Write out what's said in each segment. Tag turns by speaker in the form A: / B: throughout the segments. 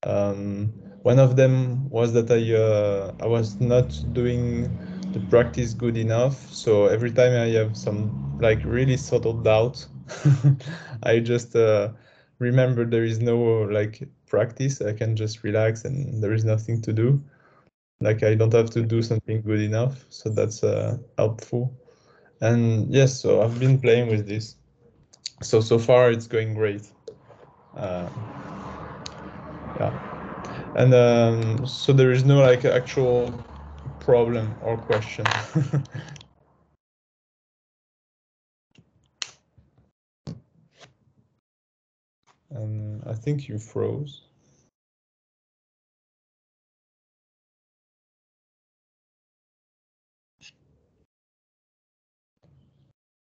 A: One of them was that I was not doing the practice good enough. So every time I have some like really subtle doubt, I just remember there is no like practice. I can just relax and there is nothing to do. Like I don't have to do something good enough. So that's helpful. And yes, so I've been playing with this. So far it's going great. Uh, yeah. And so there is no like actual problem or question. And I think you froze.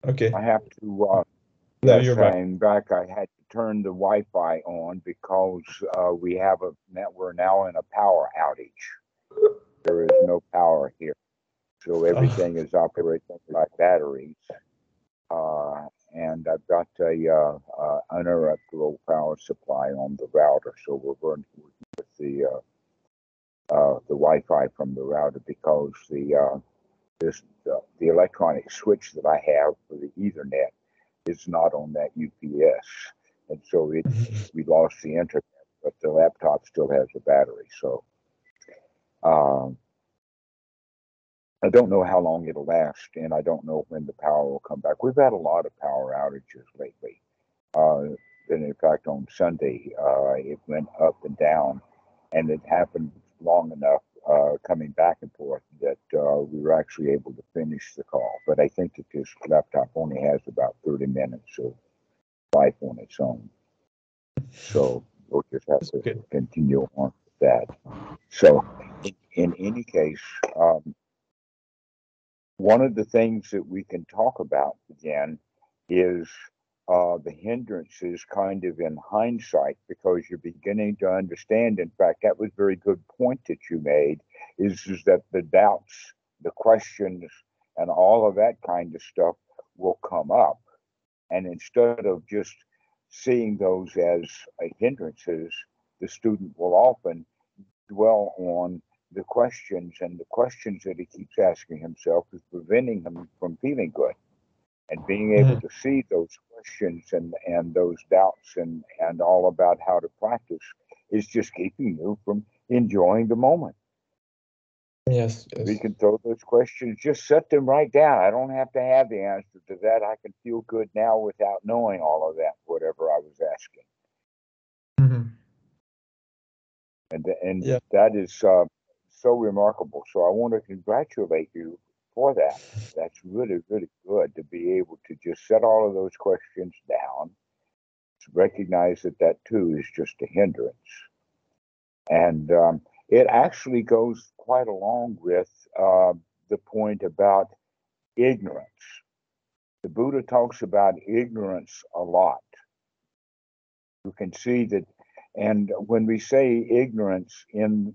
A: Okay.
B: I have to,
A: Now
B: yes,
A: you're back.
B: in fact, I had to turn the Wi-Fi on because we have we're now in a power outage. There is no power here. So
A: Oh,
B: everything is operating like batteries. And I've got a uninterruptible power supply on the router. So we're going with the Wi-Fi from the router because the electronic switch that I have for the Ethernet is not on that UPS, and so we lost the internet, but the laptop still has a battery. So um, I don't know how long it'll last, and I don't know when the power will come back. We've had a lot of power outages lately. Uh, and in fact, on Sunday, it went up and down, and it happened long enough coming back and forth that we were actually able to finish the call. But I think that this laptop only has about 30 minutes of life on its own. So we'll just have
A: it's
B: to
A: okay.
B: continue on with that. So, in any case, one of the things that we can talk about again is the hindrances kind of in hindsight because you're beginning to understand. In fact, that was a very good point that you made is that the doubts, the questions, and all of that kind of stuff will come up. And instead of just seeing those as hindrances, the student will often dwell on the questions, and the questions that he keeps asking himself is preventing him from feeling good. And being able
A: Mhm.
B: to see those questions and those doubts and all about how to practice is just keeping you from enjoying the moment.
A: Yes,
B: We
A: yes.
B: can throw those questions, just set them right down. I don't have to have the answer to that. I can feel good now without knowing all of that, whatever I was asking.
A: Mhm.
B: And
A: Yeah.
B: that is so remarkable. So I want to congratulate you for that. That's really, really good to be able to just set all of those questions down, to recognize that that too is just a hindrance. And it actually goes quite along with the point about ignorance. The Buddha talks about ignorance a lot. You can see that, and when we say ignorance in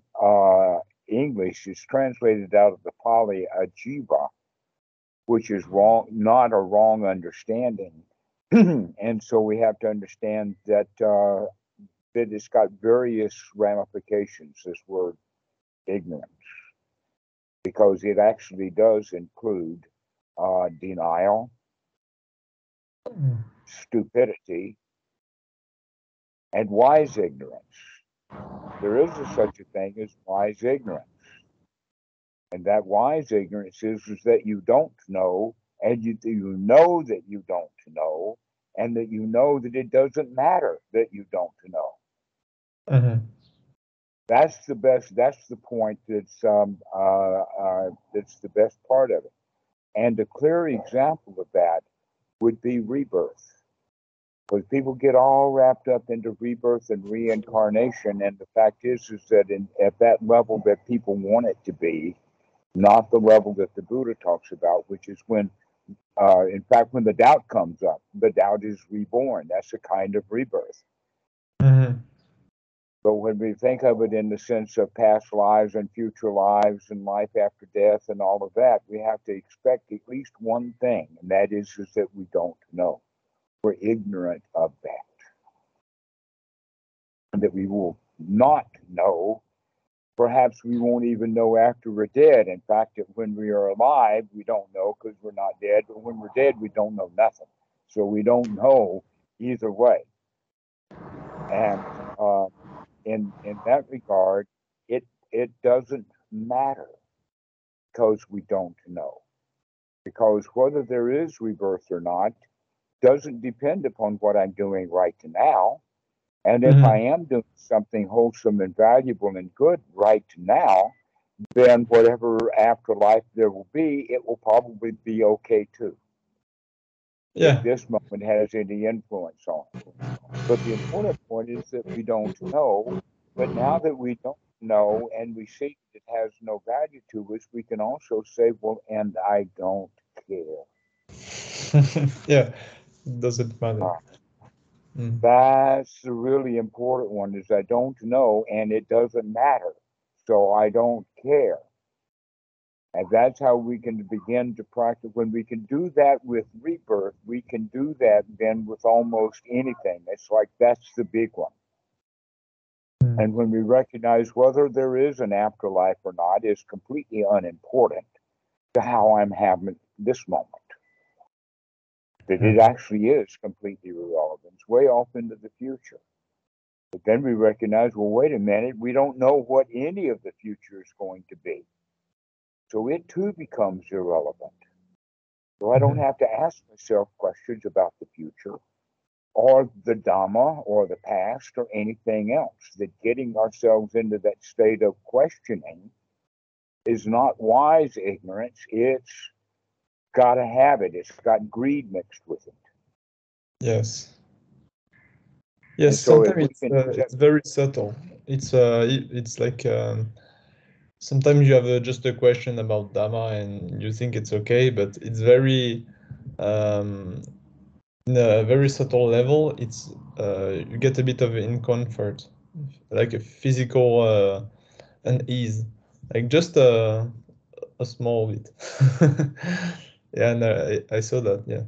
B: English, it's translated out of the Pali ajiva, which is wrong, not a wrong understanding. And so we have to understand that it's got various ramifications. This word ignorance, because it actually does include denial, stupidity, and wise ignorance. There is such a thing as wise ignorance. And that wise ignorance is that you don't know, and you know that you don't know, and that you know that it doesn't matter that you don't know.
A: Mhm.
B: That's the best. That's the point. That's the best part of it. And a clear example of that would be rebirth, because people get all wrapped up into rebirth and reincarnation, and the fact is that at that level that people want it to be, not the level that the Buddha talks about, which is when, in fact, when the doubt comes up, the doubt is reborn. That's a kind of rebirth.
A: Mhm.
B: But when we think of it in the sense of past lives and future lives and life after death and all of that, we have to expect at least one thing, and that is that we don't know. We're ignorant of that, and that we will not know. Perhaps we won't even know after we're dead. In fact, when we are alive, we don't know because we're not dead. But when we're dead, we don't know nothing. So we don't know either way. And in that regard, it doesn't matter because we don't know. Because whether there is rebirth or not doesn't depend upon what I'm doing right now. And if I am doing something wholesome and valuable and good right now, then whatever afterlife there will be, it will probably be okay too. If
A: Yeah.
B: this moment has any influence on it. But the important point is that we don't know. But now that we don't know and we see that it has no value to us, we can also say, well, and I don't care.
A: Yeah, it doesn't matter.
B: That's the really important one is I don't know and it doesn't matter. So I don't care. And that's how we can begin to practice. When we can do that with rebirth, we can do that then with almost anything. It's like that's the big one. And when we recognize whether there is an afterlife or not is completely unimportant to how I'm having this moment. That it actually is completely irrelevant. It's way off into the future. But then we recognize, well, wait a minute, we don't know what any of the future is going to be. So it too becomes irrelevant. So I don't have to ask myself questions about the future or the Dhamma or the past or anything else. That getting ourselves into that state of questioning is not wise ignorance. It's got to have it. It's got greed mixed with it.
A: Yes. Yes,
B: so
A: sometimes it's very subtle. It's like sometimes you have just a question about Dhamma and you think it's okay, but it's very in a very subtle level. It's you get a bit of discomfort, like a physical unease, like just a small bit. Yeah, and I saw that. Yeah.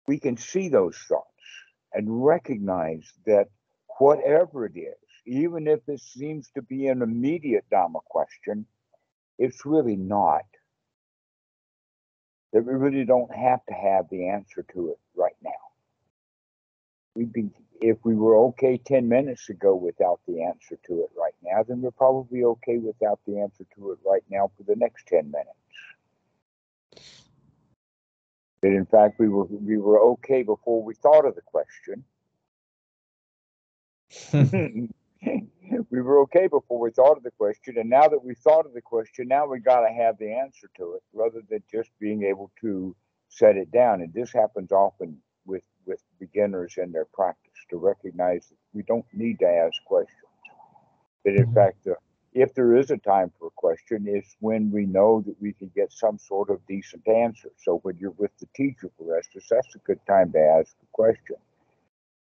B: We can see those thoughts and recognize that whatever it is, even if it seems to be an immediate Dhamma question, it's really not. That we really don't have to have the answer to it right now. If we were okay 10 minutes ago without the answer to it right now, then we're probably okay without the answer to it right now for the next 10 minutes. That in fact we were okay before we thought of the question. We were okay before we thought of the question, and now that we thought of the question, now we got to have the answer to it rather than just being able to set it down. And this happens often with beginners in their practice, to recognize that we don't need to ask questions. That in fact, if there is a time for a question, it's when we know that we can get some sort of decent answer. So when you're with the teacher, for instance, that's a good time to ask a question.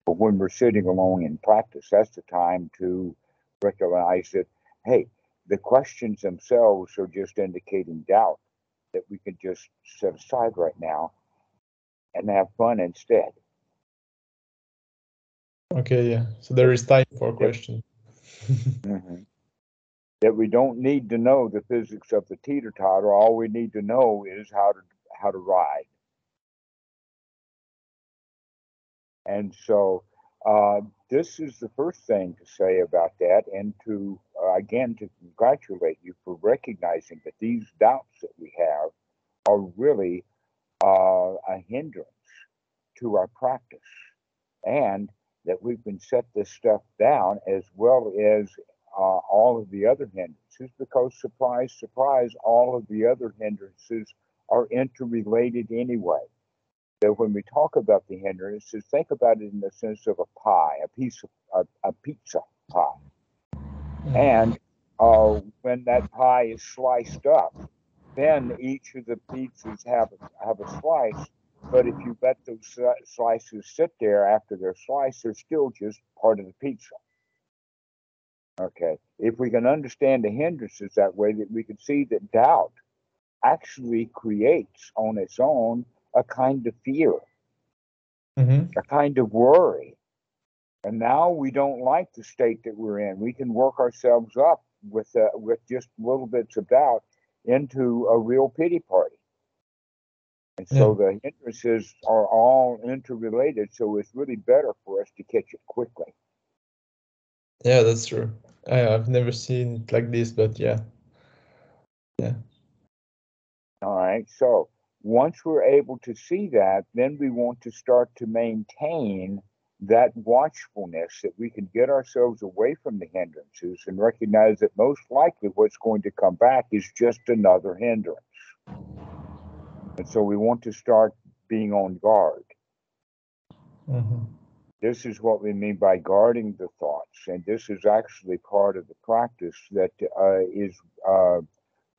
B: But when we're sitting alone in practice, that's the time to recognize that, hey, the questions themselves are just indicating doubt that we can just set aside right now and have fun instead.
A: Okay, yeah. So there is time for a question.
B: That we don't need to know the physics of the teeter-totter. All we need to know is how to ride. And so this is the first thing to say about that, and to again to congratulate you for recognizing that these doubts that we have are really a hindrance to our practice, and that we can set this stuff down as well as all of the other hindrances, because surprise, surprise, all of the other hindrances are interrelated anyway. So when we talk about the hindrances, think about it in the sense of a pie, a pizza pie. And when that pie is sliced up, then each of the pizzas have a slice. But if you let those slices sit there after they're sliced, they're still just part of the pizza. Okay. If we can understand the hindrances that way, that we can see that doubt actually creates on its own a kind of fear, a kind of worry. And now we don't like the state that we're in. We can work ourselves up with just little bits of doubt into a real pity party. And
A: Yeah.
B: so the hindrances are all interrelated. So it's really better for us to catch it quickly.
A: Yeah, that's true. I've never seen it like this, but yeah. Yeah.
B: All right. So once we're able to see that, then we want to start to maintain that watchfulness that we can get ourselves away from the hindrances and recognize that most likely what's going to come back is just another hindrance. And so we want to start being on guard. This is what we mean by guarding the thoughts. And this is actually part of the practice that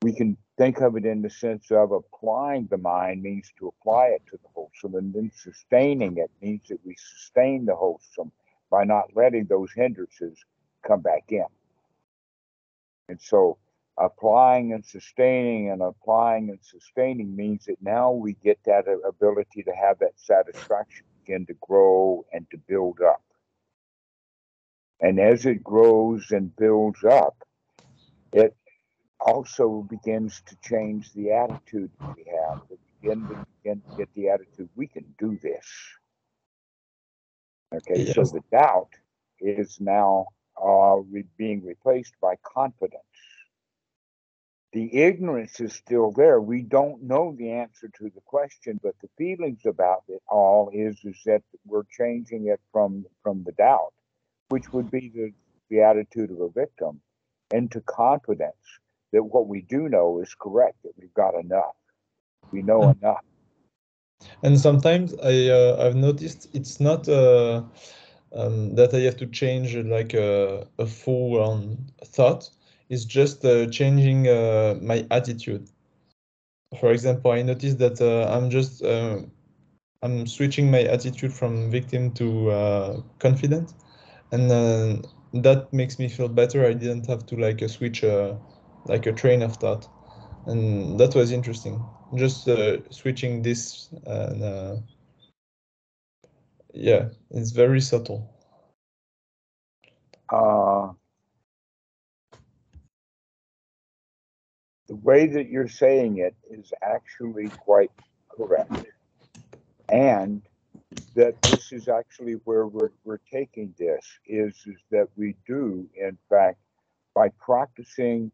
B: we can think of it in the sense of applying the mind means to apply it to the wholesome, and then sustaining it means that we sustain the wholesome by not letting those hindrances come back in. And so applying and sustaining means that now we get that ability to have that satisfaction begin to grow and to build up. And as it grows and builds up, it also begins to change the attitude that we have. We begin to get the attitude, we can do this. Okay,
A: Yes.
B: so the doubt is now being replaced by confidence. The ignorance is still there. We don't know the answer to the question, but the feelings about it all is that we're changing it from the doubt, which would be the attitude of a victim, into confidence that what we do know is correct, that we've got enough. We know enough.
A: And sometimes I've noticed it's not that I have to change like a full thought. It's just changing my attitude. For example, I noticed that I'm switching my attitude from victim to confident, and that makes me feel better. I didn't have to like switch like a train of thought, and that was interesting. Just switching this, and yeah, it's very subtle.
B: Uh, the way that you're saying it is actually quite correct. And that this is actually where we're taking this is that we do, in fact, by practicing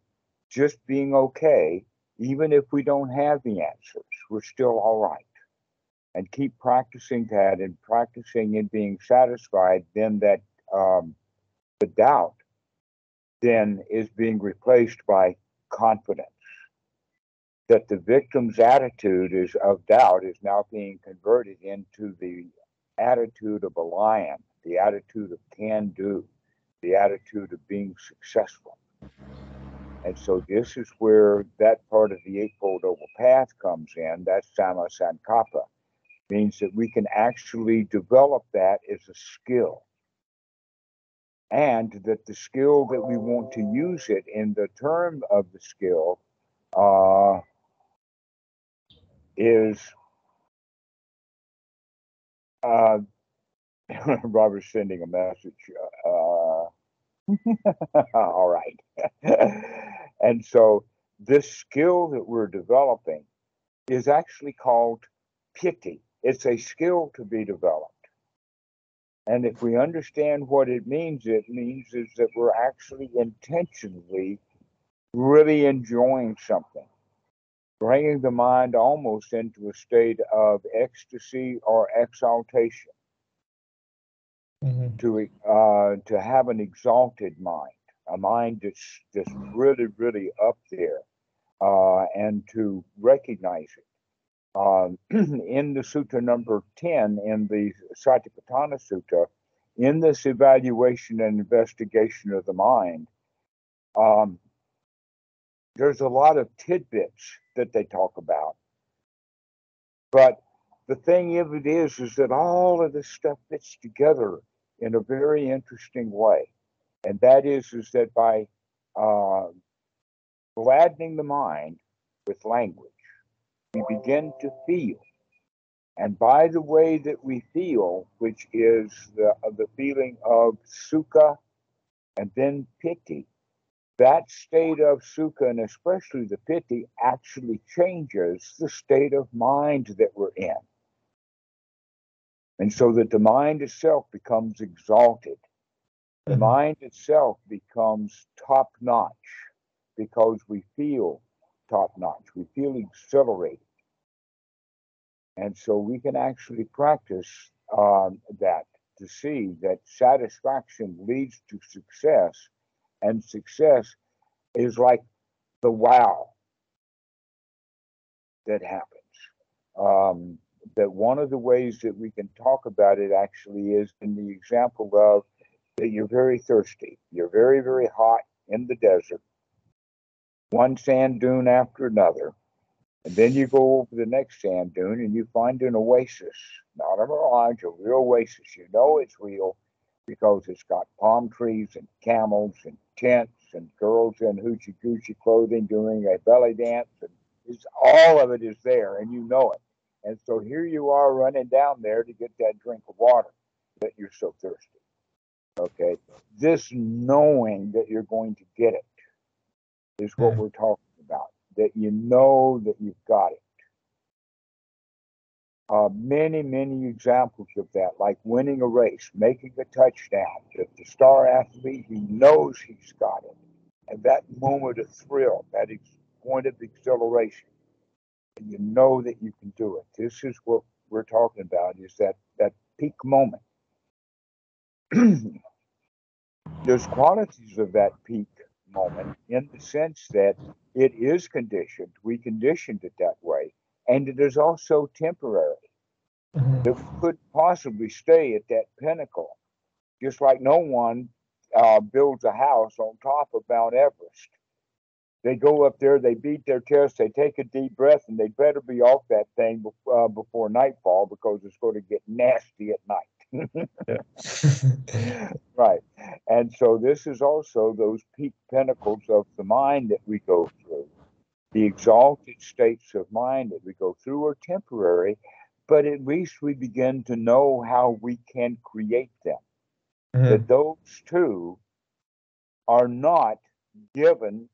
B: just being okay, even if we don't have the answers, we're still all right. And keep practicing that and practicing in being satisfied, then that the doubt then is being replaced by confidence. That the victim's attitude is of doubt is now being converted into the attitude of a lion, the attitude of can do, the attitude of being successful. And so this is where that part of the Eightfold Noble Path comes in. That's samma sankappa, means that we can actually develop that as a skill. And that the skill that we want to use it in the term of the skill is Robert's sending a message. All right. And so this skill that we're developing is actually called piti. It's a skill to be developed. And if we understand what it means is that we're actually intentionally really enjoying something, bringing the mind almost into a state of ecstasy or exaltation. To have an exalted mind, a mind that's really, really up there, and to recognize it. In the Sutta number 10, in the Satipatthana Sutta, in this evaluation and investigation of the mind, there's a lot of tidbits that they talk about. But the thing of it is that all of this stuff fits together in a very interesting way. And that is that by gladdening the mind with language, We begin to feel. And by the way that we feel, which is the feeling of sukha and then piti, that state of sukha and especially the piti actually changes the state of mind that we're in. And so that the mind itself becomes exalted. The mind itself becomes top notch because we feel top notch. We feel exhilarated. And so we can actually practice that to see that satisfaction leads to success, and success is like the wow that happens. That one of the ways that we can talk about it actually is in the example of that you're very thirsty, you're very, very hot in the desert, one sand dune after another. And then you go over the next sand dune and you find an oasis, not a mirage, a real oasis. You know it's real because it's got palm trees and camels and tents and girls in hoochie coochie clothing doing a belly dance. And it's, all of it is there and you know it. And so here you are running down there to get that drink of water that you're so thirsty. Okay. This knowing that you're going to get it is what we're talking about. That you know that you've got it. Many, many examples of that, like winning a race, making a touchdown. The star athlete, he knows he's got it. And that moment of thrill, that point of exhilaration, and you know that you can do it. This is what we're talking about, is that peak moment. There's qualities of that peak moment in the sense that it is conditioned. We conditioned it that way. And it is also temporary. That we couldn't possibly stay at that pinnacle. Just like no one builds a house on top of Mount Everest. They go up there, they beat their chest, they take a deep breath, and they better be off that thing before nightfall because it's going to get nasty at night. Right. And so this is also those peak pinnacles of the mind that we go through. The exalted states of mind that we go through are temporary, but at least we begin to know how we can create them. That those two are not given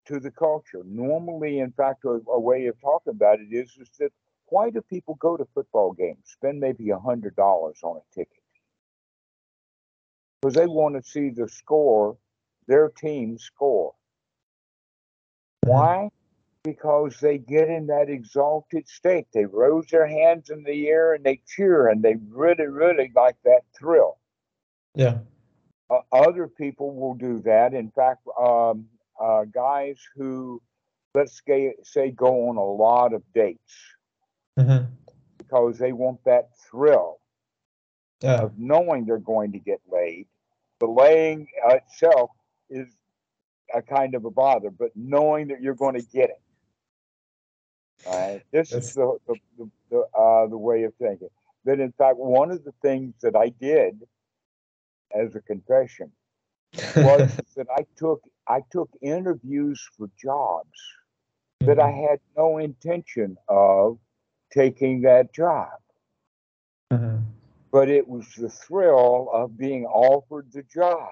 B: to the culture. Normally, in fact, a way of talking about it is that why do people go to football games, spend maybe $100 on a ticket? Because they want to see the score, their team score. Why? Because they get in that exalted state. They raise their hands in the air and they cheer and they really, really like that thrill.
A: Yeah.
B: Other people will do that. In fact, guys who, let's say, go on a lot of dates because they want that thrill of knowing they're going to get laid. The laying itself is a kind of a bother, but knowing that you're going to get it. All right. This is the way of thinking. That in fact, one of the things that I did as a confession was that I took interviews for jobs that I had no intention of taking that job. But it was the thrill of being offered the job.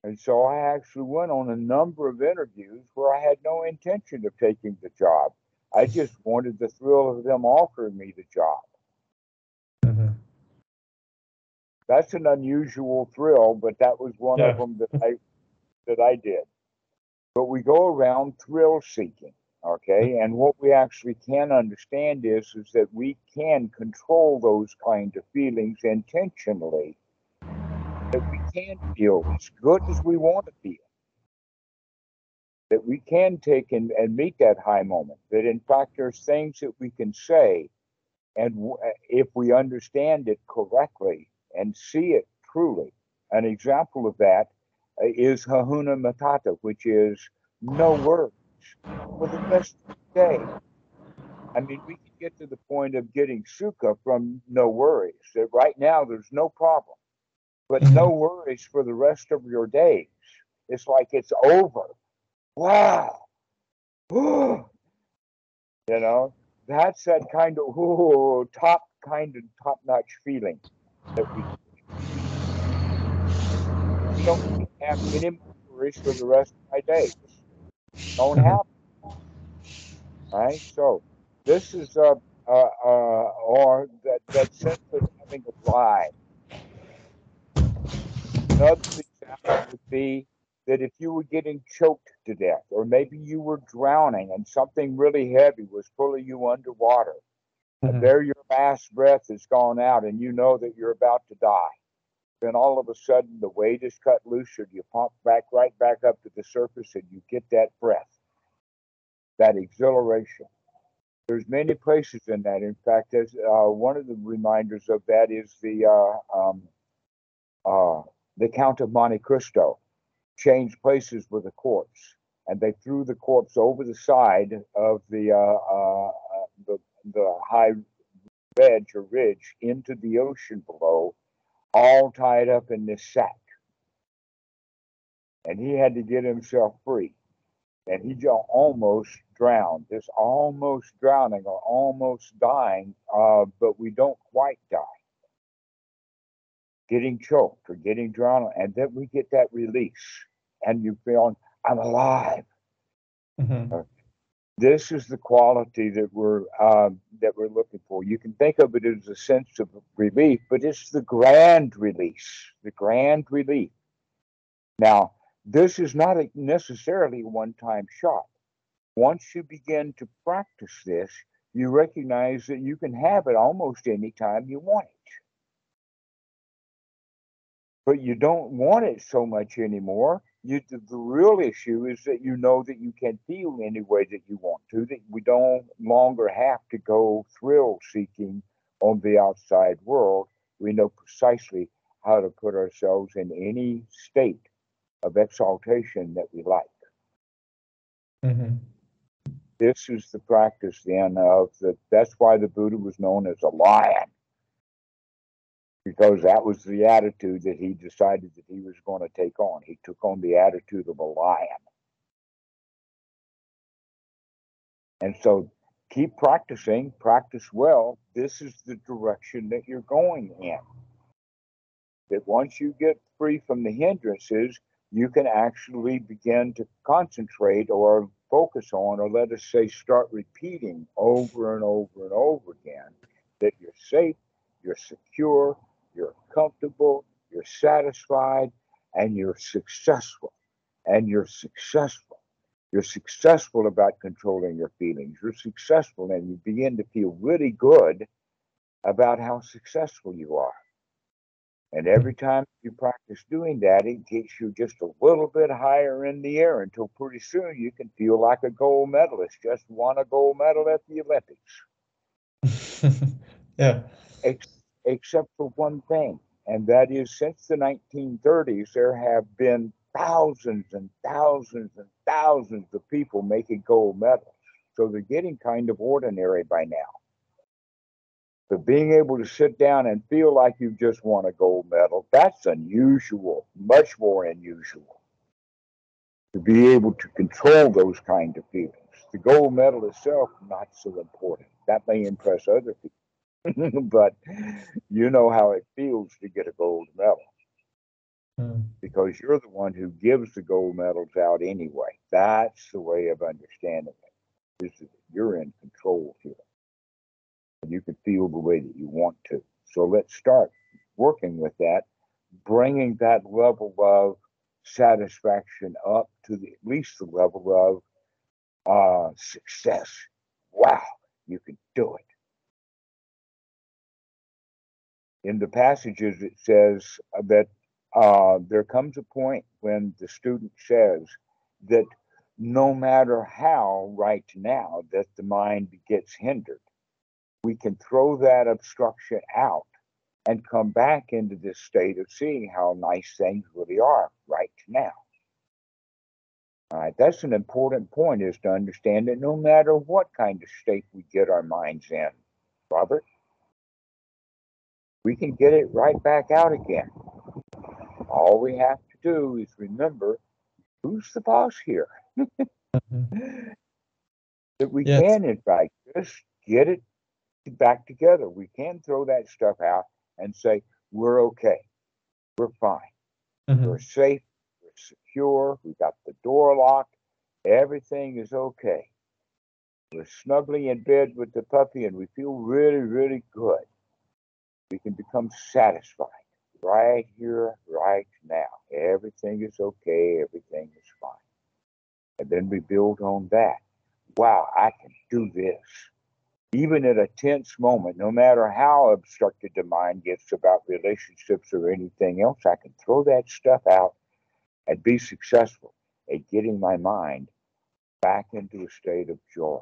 B: And so I actually went on a number of interviews where I had no intention of taking the job. I just wanted the thrill of them offering me the job. That's an unusual thrill, but that was one of them that I did. But we go around thrill seeking, okay? And what we actually can understand is that we can control those kind of feelings intentionally. That we can feel as good as we want to feel. That we can take and meet that high moment. That in fact, there's things that we can say, and if we understand it correctly and see it truly. An example of that is Hakuna Matata, which is no worries for the rest of the day. I mean, we can get to the point of getting sukha from no worries. That right now there's no problem, but no worries for the rest of your days. It's like it's over. Wow. You know, that's that kind of top-notch feeling that we don't need to have any more worries for the rest of my days. Don't
A: Mhm.
B: have, right? So this is or that sense of having a lie. Another example would be that if you were getting choked to death, or maybe you were drowning and something really heavy was pulling you underwater, and
A: Mhm.
B: there your last breath has gone out, and you know that you're about to die. Then all of a sudden, the weight is cut loose, and you pump back right back up to the surface, and you get that breath, that exhilaration. There's many places in that. In fact, as one of the reminders of that is uh, the Count of Monte Cristo changed places with a corpse, and they threw the corpse over the side of the high ledge or ridge into the ocean below, all tied up in this sack, and he had to get himself free. And he just almost drowned, this almost drowning or almost dying, but we don't quite die, getting choked or getting drowned, and then we get that release, and you feel I'm alive.
A: Mhm.
B: Uh, This is the quality that we're looking for. You can think of it as a sense of relief, but it's the grand release, the grand relief. Now, this is not necessarily a one-time shot. Once you begin to practice this, you recognize that you can have it almost any time you want it. But you don't want it so much anymore. The real issue is that you know that you can feel any way that you want to, that we don't longer have to go thrill seeking on the outside world. We know precisely how to put ourselves in any state of exaltation that we like.
A: Mhm.
B: This is the practice then of that's why the Buddha was known as a lion, because that was the attitude that he decided that he was going to take on. He took on the attitude of a lion. And so keep practicing, practice well. This is the direction that you're going in. That once you get free from the hindrances, you can actually begin to concentrate or focus on, or let us say, start repeating over and over and over again that you're safe, you're secure, you're comfortable, you're satisfied, and you're successful. And you're successful. You're successful about controlling your feelings. You're successful, and you begin to feel really good about how successful you are. And every time you practice doing that, it gets you just a little bit higher in the air until pretty soon you can feel like a gold medalist, just won a gold medal at the Olympics.
A: Yeah.
B: Ex- Except for one thing, and that is since the 1930s, there have been thousands and thousands and thousands of people making gold medals. So they're getting kind of ordinary by now. But being able to sit down and feel like you've just won a gold medal, that's unusual, much more unusual. To be able to control those kind of feelings. The gold medal itself, not so important. That may impress other people, but you know how it feels to get a gold medal
A: Mm.
B: because you're the one who gives the gold medals out anyway. That's the way of understanding it. You're in control here. You can feel the way that you want to. So let's start working with that, bringing that level of satisfaction up to at least the level of success. Wow, you can do it. In the passages, it says that there comes a point when the student says that no matter how right now that the mind gets hindered, we can throw that obstruction out and come back into this state of seeing how nice things really are right now. All right, that's an important point is to understand that no matter what kind of state we get our minds in, Robert, we can get it right back out again. All we have to do is remember who's the boss here.
A: Mhm.
B: that we
A: Yes.
B: can, in fact, just get it back together. We can throw that stuff out and say, we're okay, we're fine, we're
A: Hmm.
B: safe, we're secure, we got the door locked, everything is okay. We're snuggling in bed with the puppy and we feel really, really good. We can become satisfied right here, right now. Everything is okay, everything is fine. And then we build on that. Wow, I can do this. Even in a tense moment, no matter how obstructed the mind gets about relationships or anything else, I can throw that stuff out and be successful at getting my mind back into a state of joy.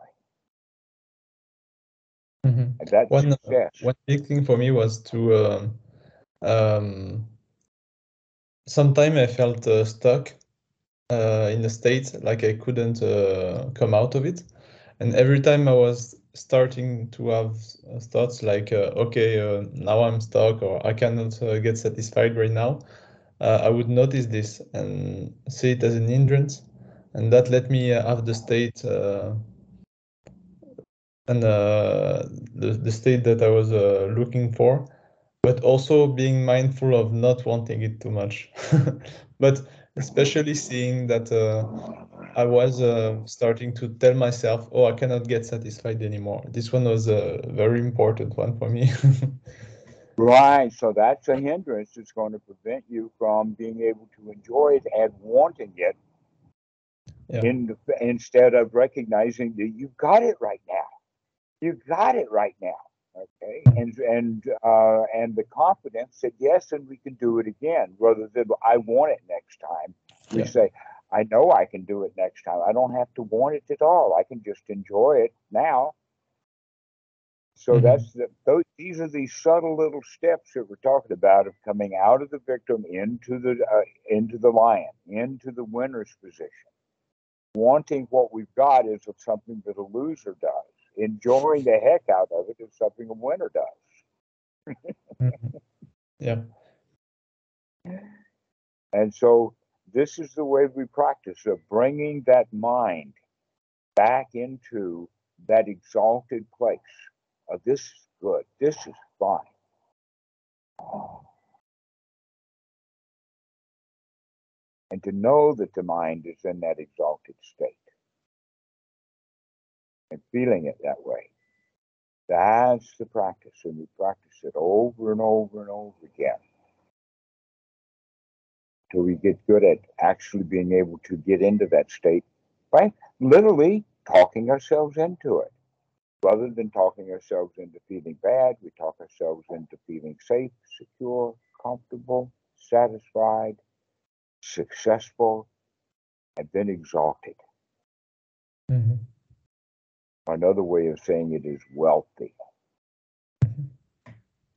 A: Hmm.
B: And that's success.
A: One big thing for me was to um, sometime I felt stuck in a state like I couldn't come out of it. And every time I was starting to have thoughts like, okay, now I'm stuck or I cannot get satisfied right now, I would notice this and see it as an hindrance. And that let me have the state and the state that I was looking for, but also being mindful of not wanting it too much. But especially seeing that I was starting to tell myself, oh, I cannot get satisfied anymore. This one was a very important one for me.
B: Right. So that's a hindrance that's going to prevent you from being able to enjoy it and wanting it
A: Yeah.
B: instead of recognizing that you got it right now. You got it right now. Okay. And the confidence that yes, and we can do it again, rather than I want it next time. We
A: Yeah.
B: say, I know I can do it next time. I don't have to want it at all. I can just enjoy it now. So
A: Hmm.
B: these are these subtle little steps that we're talking about of coming out of the victim into the lion, into the winner's position. Wanting what we've got is something that a loser does. Enjoying the heck out of it is something a winner does.
A: Hmm. Yeah.
B: And so this is the way we practice of bringing that mind back into that exalted place of this is good, this is fine. And to know that the mind is in that exalted state and feeling it that way. That's the practice, and we practice it over and over and over again till we get good at actually being able to get into that state by literally talking ourselves into it. Rather than talking ourselves into feeling bad, we talk ourselves into feeling safe, secure, comfortable, satisfied, successful, and then exalted.
A: Hmm.
B: Another way of saying it is wealthy,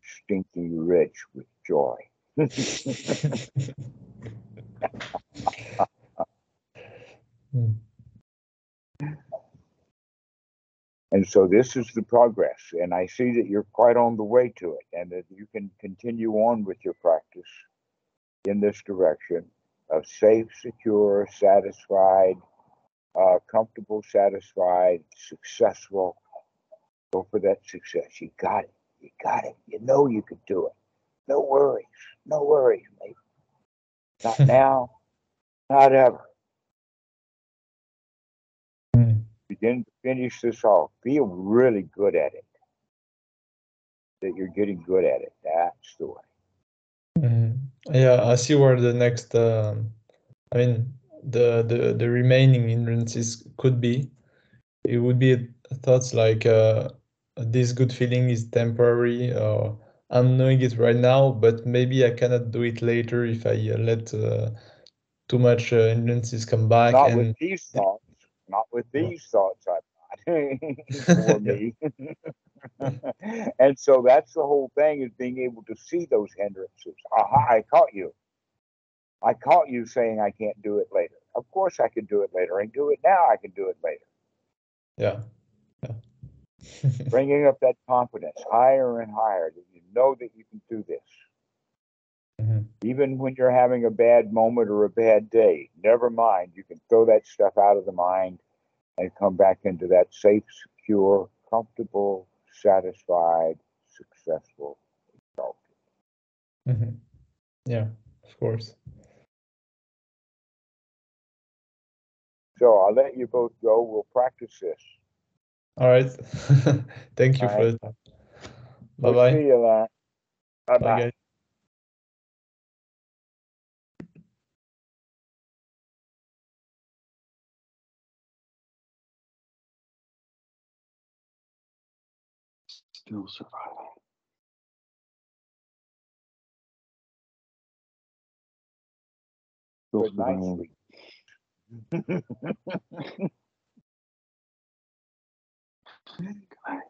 B: stinking rich with joy. And so this is the progress. And I see that you're quite on the way to it and that you can continue on with your practice in this direction of safe, secure, satisfied, comfortable, satisfied, successful. Go for that success. You got it. You got it. You know you could do it. No worries. No worries, mate. Not now, not ever. Begin to finish this off. Feel really good at it. That you're getting good at it. That's the way.
A: Mhm. Yeah, I see where the next, I mean, the remaining hindrances could be. It would be thoughts like, this good feeling is temporary, or I'm knowing it right now, but maybe I cannot do it later if I let too much hindrances come back.
B: Not with
A: And
B: these thoughts. Not with
A: yeah,
B: these thoughts I've got for
A: yeah,
B: me. And so that's the whole thing is being able to see those hindrances. Aha, I caught you. I caught you saying I can't do it later. Of course I can do it later. I can do it now. I can do it later.
A: yeah, yeah.
B: Bringing up that confidence higher and higher that you know that you can do this.
A: Mhm.
B: Even when you're having a bad moment or a bad day, never mind. You can throw that stuff out of the mind and come back into that safe, secure, comfortable, satisfied, successful self.
A: Mm-hmm. Yeah, of course.
B: So I'll let you both go. We'll practice this.
A: All right. Thank you
B: All
A: for
B: right.
A: the time. Bye
B: We'll
A: bye.
B: see you, Laurent. Bye
A: Bye,
B: bye.
A: guys.
C: Still surviving. Still
B: Good night,
C: surviving.
B: sweet.
C: Good night.